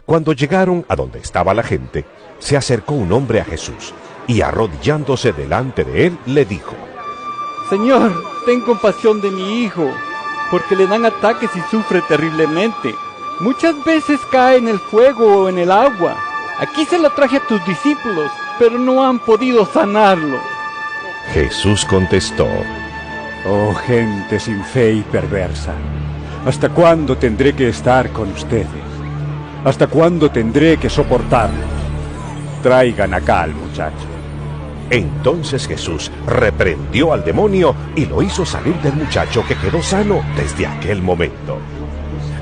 Cuando llegaron a donde estaba la gente, se acercó un hombre a Jesús y arrodillándose delante de él le dijo: Señor, ten compasión de mi hijo, porque le dan ataques y sufre terriblemente. Muchas veces cae en el fuego o en el agua. Aquí se lo traje a tus discípulos, pero no han podido sanarlo. Jesús contestó: Oh gente sin fe y perversa, ¿hasta cuándo tendré que estar con ustedes? ¿Hasta cuándo tendré que soportarlos? Traigan acá al muchacho. Entonces Jesús reprendió al demonio y lo hizo salir del muchacho, que quedó sano desde aquel momento.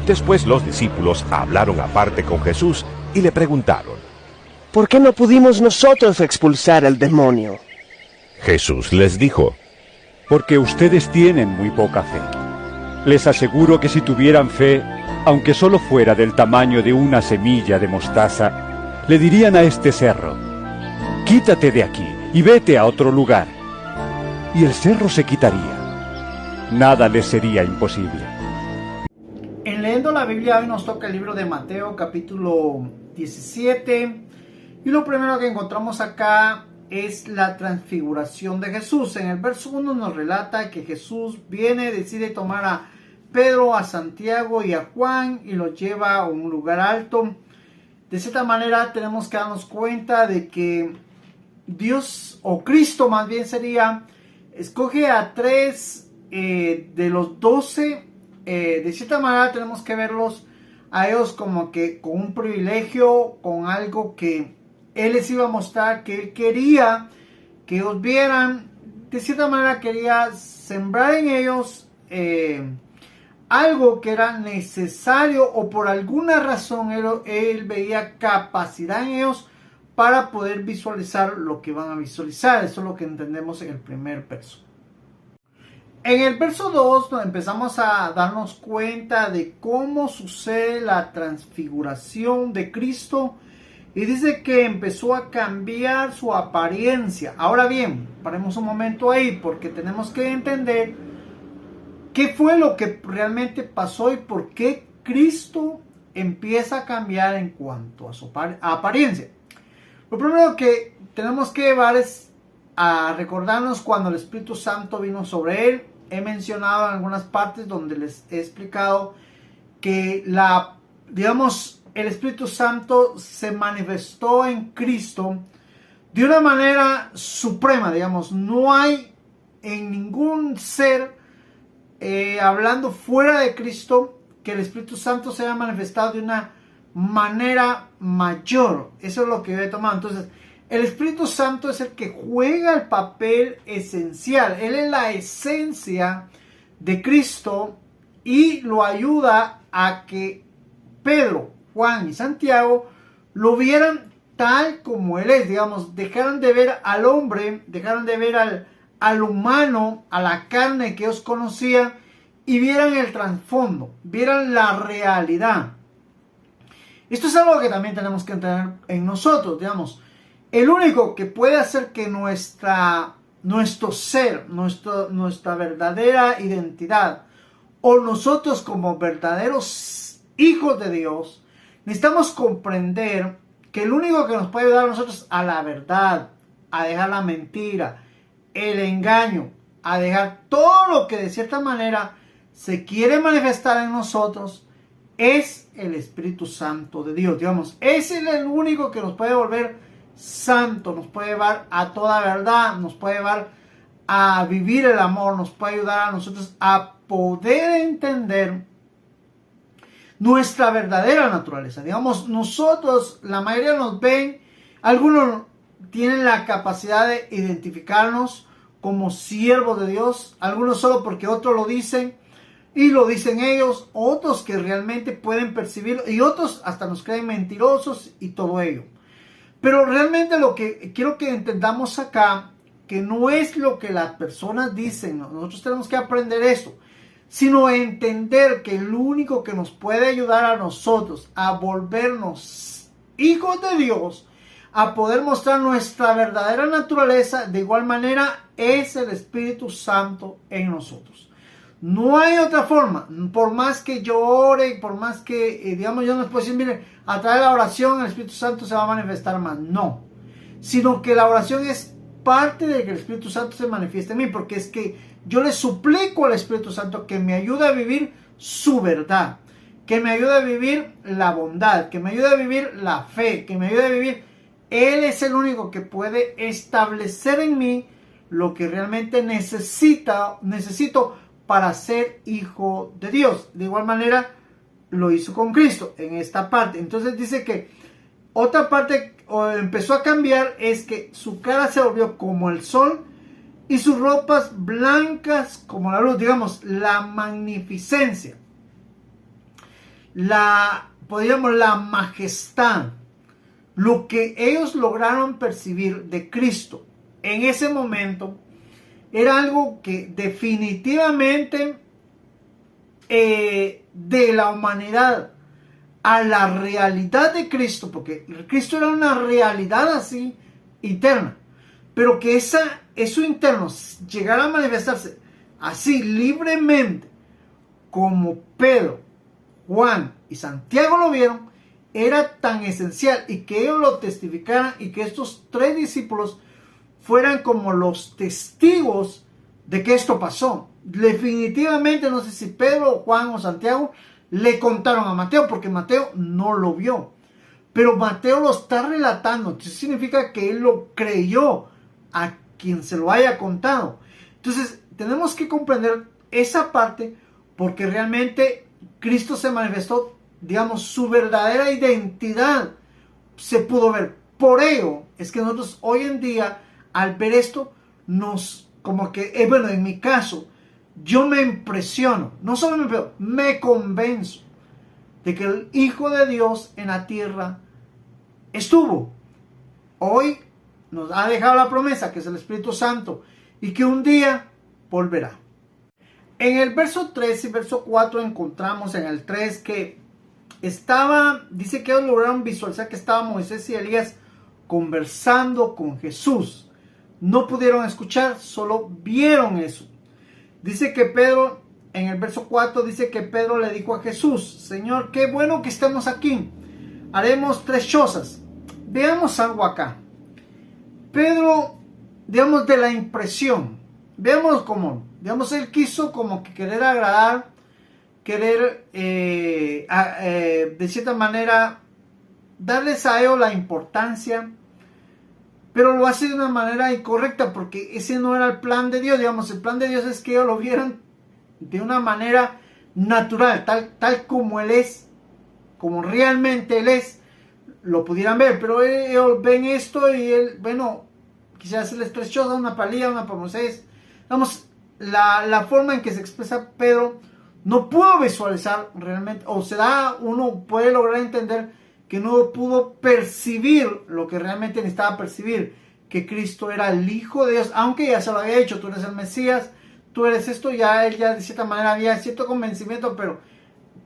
Después los discípulos hablaron aparte con Jesús y le preguntaron: ¿Por qué no pudimos nosotros expulsar al demonio? Jesús les dijo: Porque ustedes tienen muy poca fe. Les aseguro que si tuvieran fe, aunque solo fuera del tamaño de una semilla de mostaza, le dirían a este cerro: quítate de aquí y vete a otro lugar. Y el cerro se quitaría. Nada les sería imposible. En leyendo la Biblia hoy nos toca el libro de Mateo capítulo 17 y lo primero que encontramos acá es la transfiguración de Jesús. En el verso 1 nos relata que Jesús decide tomar a Pedro, a Santiago y a Juan y los lleva a un lugar alto. De cierta manera tenemos que darnos cuenta de que Dios, o Cristo más bien sería, escoge a 3 de los 12. De cierta manera tenemos que verlos a ellos como que con un privilegio, con algo que Él les iba a mostrar, que Él quería que ellos vieran. De cierta manera quería sembrar en ellos algo que era necesario, o por alguna razón él veía capacidad en ellos para poder visualizar lo que van a visualizar. Eso es lo que entendemos en el primer verso. En el verso 2 empezamos a darnos cuenta de cómo sucede la transfiguración de Cristo. Y dice que empezó a cambiar su apariencia. Ahora bien, paremos un momento ahí, porque tenemos que entender qué fue lo que realmente pasó y por qué Cristo empieza a cambiar en cuanto a su apariencia. Lo primero que tenemos que llevar es a recordarnos cuando el Espíritu Santo vino sobre él. He mencionado en algunas partes donde les he explicado que el Espíritu Santo se manifestó en Cristo de una manera suprema, no hay en ningún ser hablando fuera de Cristo que el Espíritu Santo se haya manifestado de una manera mayor. Eso es lo que yo he tomado. Entonces, el Espíritu Santo es el que juega el papel esencial. Él es la esencia de Cristo y lo ayuda a que Pedro, Juan y Santiago lo vieran tal como Él es. Dejaran de ver al hombre, dejaran de ver al humano, a la carne que ellos conocían, y vieran el trasfondo, vieran la realidad. Esto es algo que también tenemos que entender en nosotros. El único que puede hacer que nuestro ser, nuestra verdadera identidad, o nosotros como verdaderos hijos de Dios, necesitamos comprender que el único que nos puede ayudar a nosotros a la verdad, a dejar la mentira, el engaño, a dejar todo lo que de cierta manera se quiere manifestar en nosotros, es el Espíritu Santo de Dios. Ese es el único que nos puede volver santo, nos puede llevar a toda verdad, nos puede llevar a vivir el amor, nos puede ayudar a nosotros a poder entender nuestra verdadera naturaleza. Nosotros, la mayoría nos ven, algunos tienen la capacidad de identificarnos como siervos de Dios, algunos solo porque otros lo dicen y lo dicen ellos, otros que realmente pueden percibirlo y otros hasta nos creen mentirosos y todo ello. Pero realmente lo que quiero que entendamos acá, que no es lo que las personas dicen, nosotros tenemos que aprender esto, sino entender que el único que nos puede ayudar a nosotros a volvernos hijos de Dios, a poder mostrar nuestra verdadera naturaleza, de igual manera es el Espíritu Santo en nosotros. No hay otra forma. Por más que yo ore, por más que, digamos, yo no les puedo decir, mire, a través de la oración el Espíritu Santo se va a manifestar más. No. Sino que la oración es parte de que el Espíritu Santo se manifieste en mí, porque es que yo le suplico al Espíritu Santo que me ayude a vivir su verdad, que me ayude a vivir la bondad, que me ayude a vivir la fe, que me ayude a vivir. Él es el único que puede establecer en mí lo que realmente necesito para ser hijo de Dios. De igual manera lo hizo con Cristo en esta parte. Entonces dice que otra parte empezó a cambiar, es que su cara se volvió como el sol y sus ropas blancas como la luz. Digamos, la magnificencia, podríamos, la majestad, lo que ellos lograron percibir de Cristo en ese momento era algo que definitivamente de la humanidad a la realidad de Cristo, porque Cristo era una realidad así interna, pero que eso interno llegara a manifestarse así libremente como Pedro, Juan y Santiago lo vieron, era tan esencial, y que ellos lo testificaran y que estos tres discípulos fueran como los testigos de que esto pasó. Definitivamente no sé si Pedro, Juan o Santiago le contaron a Mateo, porque Mateo no lo vio, pero Mateo lo está relatando. Eso significa que él lo creyó a quien se lo haya contado. Entonces tenemos que comprender esa parte, porque realmente Cristo se manifestó, digamos, su verdadera identidad se pudo ver. Por ello es que nosotros hoy en día, al ver esto, como que, bueno, en mi caso, yo me impresiono, no solo me convenzo de que el Hijo de Dios en la tierra estuvo. Hoy nos ha dejado la promesa, que es el Espíritu Santo, y que un día volverá. En el verso 3 y verso 4 encontramos en el 3 que dice que ellos lograron visualizar que estaba Moisés y Elías conversando con Jesús. No pudieron escuchar, solo vieron eso. Dice que Pedro, en el verso 4, dice que Pedro le dijo a Jesús: Señor, qué bueno que estemos aquí. Haremos 3 cosas. Veamos algo acá. Pedro, digamos, de la impresión, veamos como, digamos, él quiso como que querer agradar, querer, de cierta manera, darles a ellos la importancia, pero lo hace de una manera incorrecta, porque ese no era el plan de Dios. Digamos, el plan de Dios es que ellos lo vieran de una manera natural, tal como Él es, como realmente Él es, lo pudieran ver. Pero ellos ven esto y Él, bueno, quisiera hacerles 3 cosas, una para Elías, una para Moisés. Digamos, la forma en que se expresa Pedro no pudo visualizar realmente, uno puede lograr entender que no pudo percibir lo que realmente necesitaba percibir, que Cristo era el Hijo de Dios, aunque ya se lo había dicho: tú eres el Mesías, tú eres esto. Ya él ya de cierta manera había cierto convencimiento, pero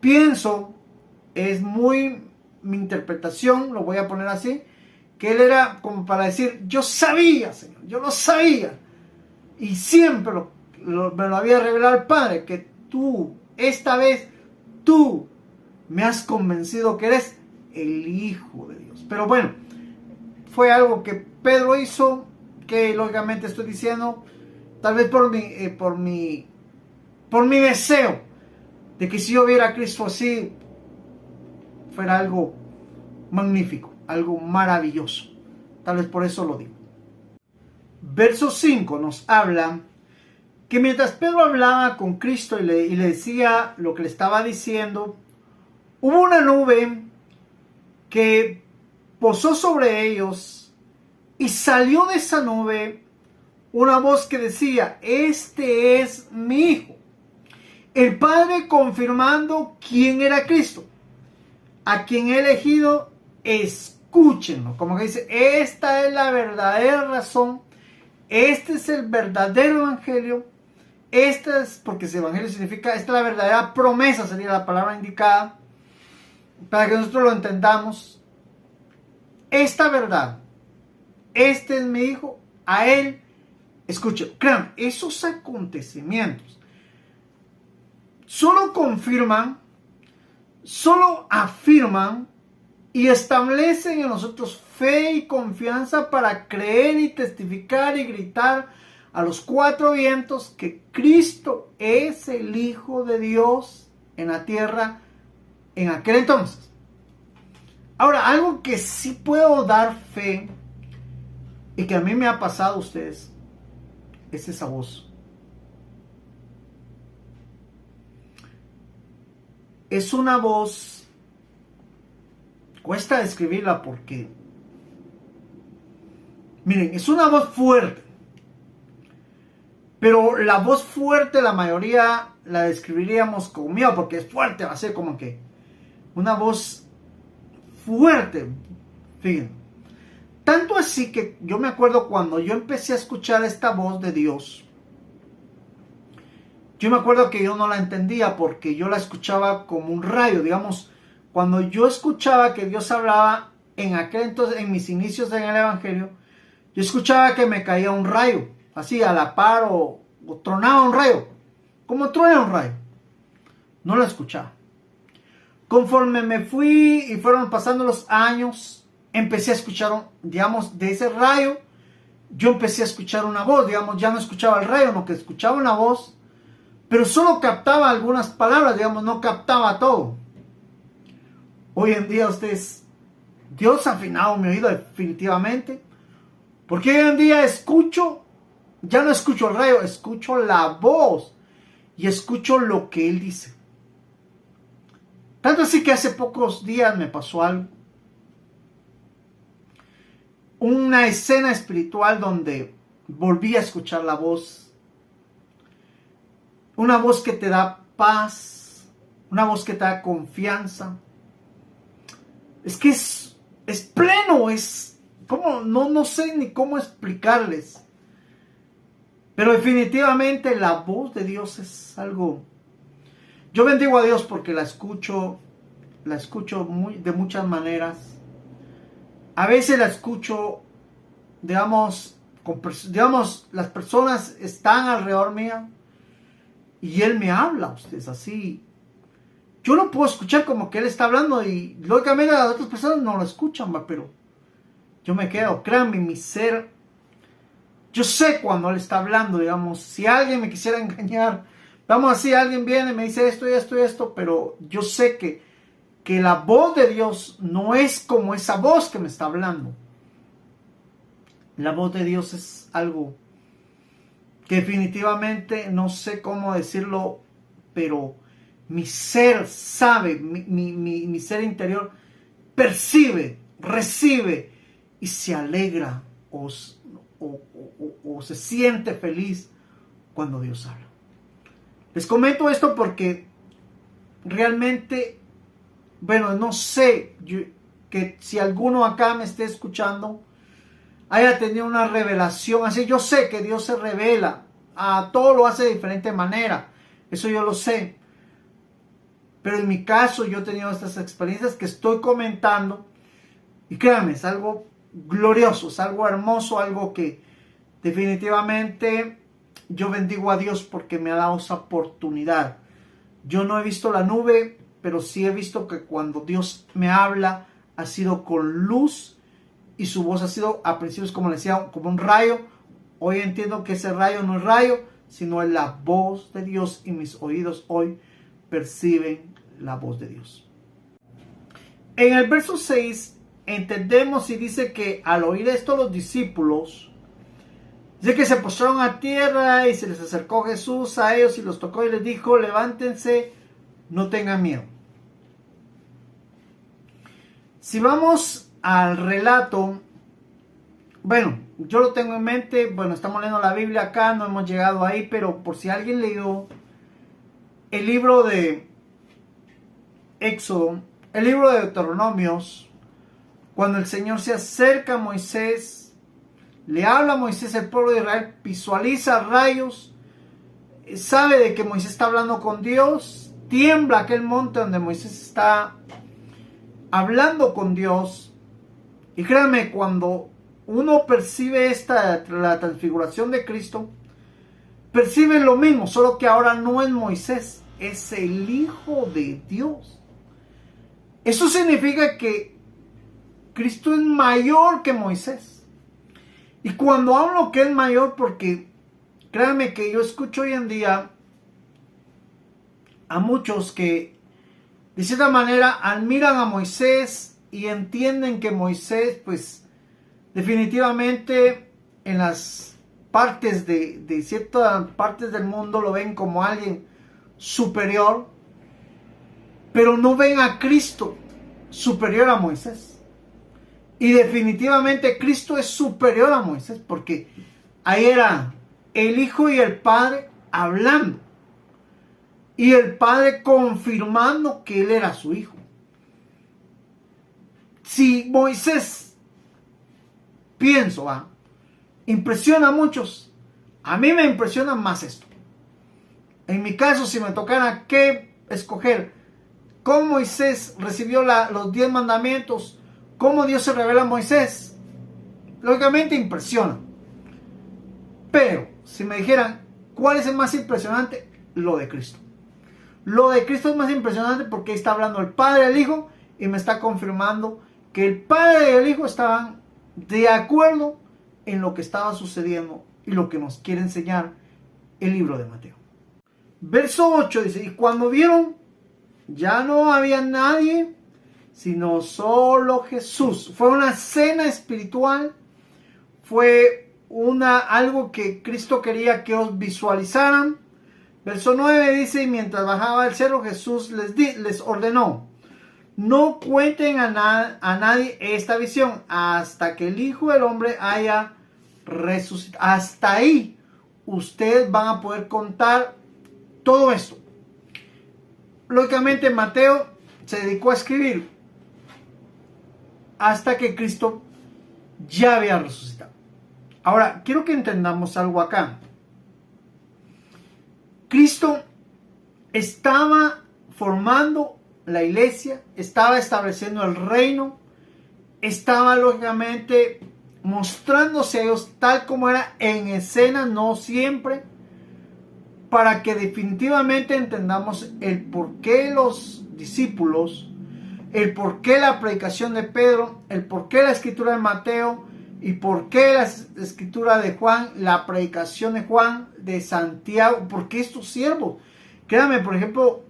pienso, es muy mi interpretación, lo voy a poner así, que él era como para decir: yo sabía, Señor, yo lo sabía, y siempre me lo había revelado el Padre, que tú, esta vez, tú me has convencido que eres el Hijo de Dios. Pero bueno, fue algo que Pedro hizo, que lógicamente estoy diciendo, tal vez por mi deseo de que si yo viera a Cristo así, fuera algo magnífico, algo maravilloso. Tal vez por eso lo digo. Verso 5 nos habla que mientras Pedro hablaba con Cristo y le decía lo que le estaba diciendo, hubo una nube que posó sobre ellos, y salió de esa nube una voz que decía: este es mi Hijo. El Padre confirmando quién era Cristo, a quien he elegido, escúchenlo. Como que dice, esta es la verdadera razón, este es el verdadero evangelio, porque ese evangelio significa, esta es la verdadera promesa, sería la palabra indicada, para que nosotros lo entendamos. Esta verdad, este es mi Hijo, a Él escuchen. Crean, esos acontecimientos solo confirman, solo afirman y establecen en nosotros fe y confianza para creer y testificar y gritar a los cuatro vientos que Cristo es el Hijo de Dios en la tierra en aquel entonces. Ahora, algo que sí puedo dar fe y que a mí me ha pasado a ustedes es esa voz. Es una voz, cuesta describirla porque, miren, es una voz fuerte, pero la voz fuerte la mayoría la describiríamos como miedo porque es fuerte, va a ser como que una voz fuerte, fíjense. Tanto así que yo me acuerdo cuando yo empecé a escuchar esta voz de Dios, yo me acuerdo que yo no la entendía porque yo la escuchaba como un rayo, digamos, cuando yo escuchaba que Dios hablaba en aquel entonces, en mis inicios en el Evangelio, yo escuchaba que me caía un rayo, así a la par o tronaba un rayo, como truena un rayo, no lo escuchaba. Conforme me fui y fueron pasando los años, empecé a escuchar, digamos, de ese rayo, yo empecé a escuchar una voz, digamos, ya no escuchaba el rayo, no que escuchaba una voz, pero solo captaba algunas palabras, digamos, no captaba todo. Hoy en día Dios ha afinado mi oído definitivamente, porque hoy en día ya no escucho el rayo, escucho la voz y escucho lo que Él dice. Tanto así que hace pocos días me pasó algo. Una escena espiritual donde volví a escuchar la voz. Una voz que te da paz. Una voz que te da confianza. Es que es pleno. No sé ni cómo explicarles. Pero definitivamente la voz de Dios es algo. Yo bendigo a Dios porque la escucho de muchas maneras. A veces la escucho, digamos, las personas están alrededor mía y Él me habla a ustedes así. Yo lo puedo escuchar como que Él está hablando y lógicamente las otras personas no lo escuchan, pero yo me quedo, créanme, mi ser, yo sé cuando Él está hablando, digamos, si alguien me quisiera engañar, vamos así, alguien viene y me dice esto y esto y esto, pero yo sé que la voz de Dios no es como esa voz que me está hablando. La voz de Dios es algo que definitivamente no sé cómo decirlo, pero mi ser sabe, mi ser interior percibe, recibe y se alegra o se siente feliz cuando Dios habla. Les comento esto porque realmente, bueno, no sé que si alguno acá me esté escuchando haya tenido una revelación así. Yo sé que Dios se revela, a todo lo hace de diferente manera, eso yo lo sé, pero en mi caso yo he tenido estas experiencias que estoy comentando y créanme, es algo glorioso, es algo hermoso, algo que definitivamente yo bendigo a Dios porque me ha dado esa oportunidad. Yo no he visto la nube, pero sí he visto que cuando Dios me habla ha sido con luz y su voz ha sido a principios, como les decía, como un rayo. Hoy entiendo que ese rayo no es rayo, sino es la voz de Dios y mis oídos hoy perciben la voz de Dios. En el verso 6 entendemos y dice que al oír esto los discípulos, dice que se postraron a tierra y se les acercó Jesús a ellos y los tocó y les dijo: levántense, no tengan miedo. Si vamos al relato, bueno, yo lo tengo en mente, bueno, estamos leyendo la Biblia acá, no hemos llegado ahí, pero por si alguien leyó el libro de Éxodo, el libro de Deuteronomios, cuando el Señor se acerca a Moisés, le habla a Moisés, el pueblo de Israel visualiza rayos, sabe de que Moisés está hablando con Dios, tiembla aquel monte donde Moisés está hablando con Dios. Y créanme, cuando uno percibe la transfiguración de Cristo, percibe lo mismo, solo que ahora no es Moisés, es el Hijo de Dios. Eso significa que Cristo es mayor que Moisés. Y cuando hablo que es mayor, porque créanme que yo escucho hoy en día a muchos que de cierta manera admiran a Moisés y entienden que Moisés, pues definitivamente en las partes de ciertas partes del mundo lo ven como alguien superior, pero no ven a Cristo superior a Moisés. Y definitivamente Cristo es superior a Moisés, porque ahí era el Hijo y el Padre hablando, y el Padre confirmando que Él era su Hijo. Si Moisés, pienso, impresiona a muchos, a mí me impresiona más esto. En mi caso, si me tocara que escoger cómo Moisés recibió los 10 mandamientos, cómo Dios se revela a Moisés, lógicamente impresiona. Pero si me dijeran cuál es el más impresionante, lo de Cristo. Lo de Cristo es más impresionante porque está hablando el Padre y el Hijo y me está confirmando que el Padre y el Hijo estaban de acuerdo en lo que estaba sucediendo y lo que nos quiere enseñar el libro de Mateo. Verso 8 dice, y cuando vieron, ya no había nadie, sino solo Jesús. Fue una cena espiritual, fue algo que Cristo quería que os visualizaran. Verso 9 dice, y mientras bajaba del cerro, Jesús les ordenó, no cuenten a nadie esta visión hasta que el Hijo del Hombre haya resucitado. Hasta ahí ustedes van a poder contar todo esto. Lógicamente Mateo se dedicó a escribir hasta que Cristo ya había resucitado. Ahora, quiero que entendamos algo acá. Cristo estaba formando la iglesia, estaba estableciendo el reino, estaba lógicamente mostrándose a ellos tal como era en escena, no siempre, para que definitivamente entendamos el por qué los discípulos, el por qué la predicación de Pedro, el por qué la escritura de Mateo y por qué la escritura de Juan, la predicación de Juan, de Santiago, por qué estos siervos. Créanme, por ejemplo,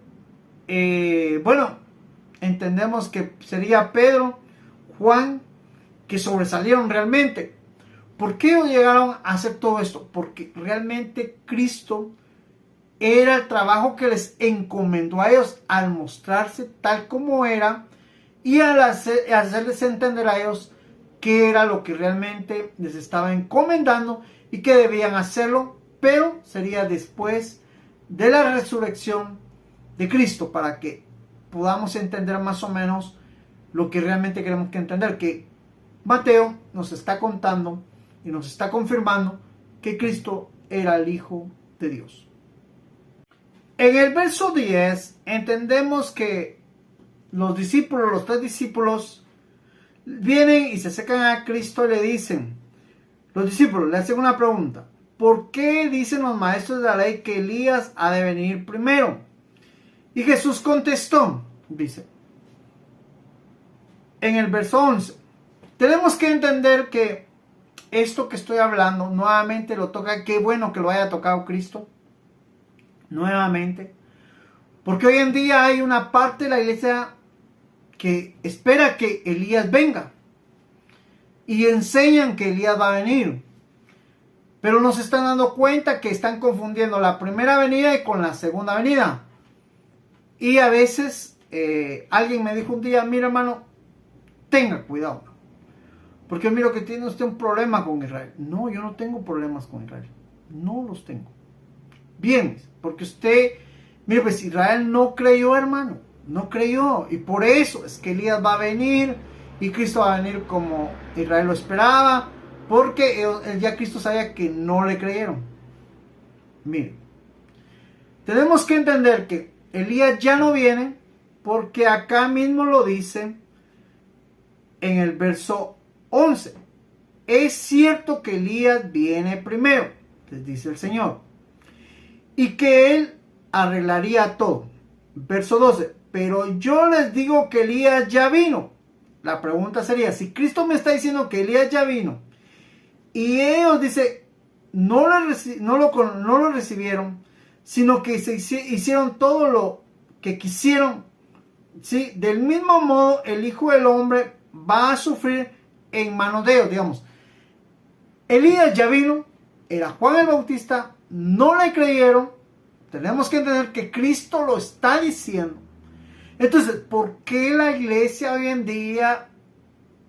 entendemos que sería Pedro, Juan, que sobresalieron realmente. ¿Por qué llegaron a hacer todo esto? Porque realmente Cristo era el trabajo que les encomendó a ellos al mostrarse tal como era y al hacerles entender a ellos qué era lo que realmente les estaba encomendando y que debían hacerlo, pero sería después de la resurrección de Cristo, para que podamos entender más o menos lo que realmente queremos que entender, que Mateo nos está contando y nos está confirmando que Cristo era el Hijo de Dios. En el verso 10 entendemos que los discípulos, los 3 discípulos, vienen y se acercan a Cristo y le dicen, los discípulos le hacen una pregunta, ¿por qué dicen los maestros de la ley que Elías ha de venir primero? Y Jesús contestó, dice, en el verso 11, tenemos que entender que esto que estoy hablando nuevamente lo toca, qué bueno que lo haya tocado Cristo, nuevamente, porque hoy en día hay una parte de la iglesia que espera que Elías venga y enseñan que Elías va a venir, pero no se están dando cuenta que están confundiendo la primera venida con la segunda venida. Y a veces alguien me dijo un día, mira hermano, tenga cuidado, porque miro que tiene usted un problema con Israel. No, yo no tengo problemas con Israel, no los tengo. Bien, porque usted, mire, pues Israel no creyó, hermano, no creyó, y por eso es que Elías va a venir y Cristo va a venir como Israel lo esperaba, porque ya Cristo sabía que no le creyeron. Mire, tenemos que entender que Elías ya no viene, porque acá mismo lo dice en el verso 11. Es cierto que Elías viene primero, les dice el Señor, y que él arreglaría todo. Verso 12, pero yo les digo que Elías ya vino. La pregunta sería, si Cristo me está diciendo que Elías ya vino, y ellos, dice, no lo recibieron, sino que hicieron todo lo que quisieron, ¿sí? Del mismo modo, el Hijo del Hombre va a sufrir en manos de ellos, digamos. Elías ya vino, era Juan el Bautista, no le creyeron. Tenemos que entender que Cristo lo está diciendo. Entonces, ¿por qué la iglesia hoy en día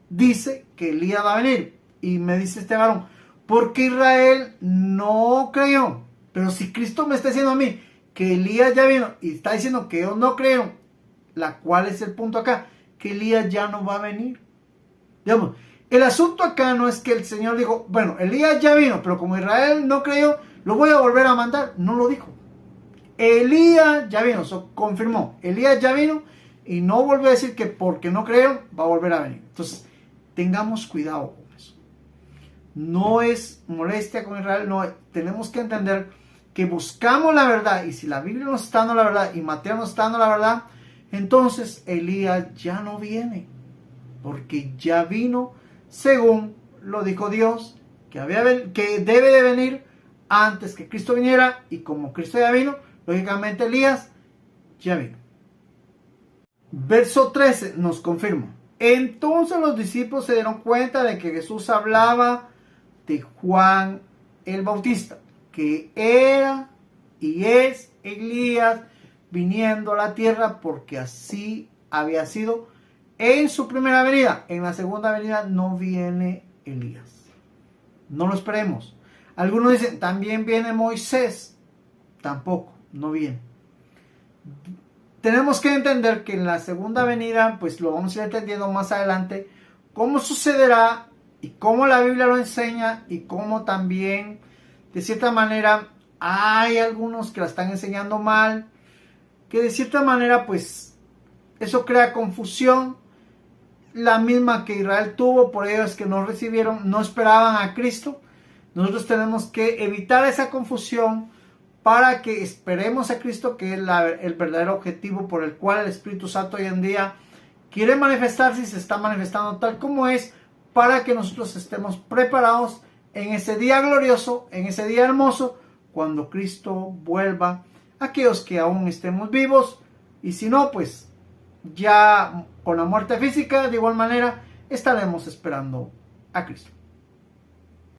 dice que Elías va a venir? Y me dice este varón, porque Israel no creyó. Pero si Cristo me está diciendo a mí que Elías ya vino y está diciendo que ellos no creyeron, ¿cuál es el punto acá? Que Elías ya no va a venir. Digamos, el asunto acá no es que el Señor dijo, bueno, Elías ya vino, pero como Israel no creyó, lo voy a volver a mandar. No lo dijo. Elías ya vino, confirmó. Elías ya vino y no volvió a decir que porque no creyeron va a volver a venir. Entonces, tengamos cuidado con eso. No es molestia con Israel, no. Tenemos que entender que buscamos la verdad, y si la Biblia nos está dando la verdad y Mateo nos está dando la verdad, entonces Elías ya no viene, porque ya vino según lo dijo Dios, que debe de venir antes que Cristo viniera, y como Cristo ya vino, lógicamente Elías ya vino. Verso 13 nos confirma. Entonces los discípulos se dieron cuenta de que Jesús hablaba de Juan el Bautista, que era y es Elías viniendo a la tierra, porque así había sido en su primera venida. En la segunda venida no viene Elías. No lo esperemos. Algunos dicen, también viene Moisés. Tampoco, no viene. Tenemos que entender que en la segunda venida, pues lo vamos a ir entendiendo más adelante, cómo sucederá y cómo la Biblia lo enseña, y cómo también, de cierta manera, hay algunos que la están enseñando mal, que de cierta manera, pues, eso crea confusión, la misma que Israel tuvo. Por ello es que no recibieron, no esperaban a Cristo. Nosotros tenemos que evitar esa confusión para que esperemos a Cristo, que es el verdadero objetivo por el cual el Espíritu Santo hoy en día quiere manifestarse y se está manifestando tal como es, para que nosotros estemos preparados en ese día glorioso, en ese día hermoso, cuando Cristo vuelva. Aquellos que aún estemos vivos, y si no, pues ya con la muerte física, de igual manera estaremos esperando a Cristo.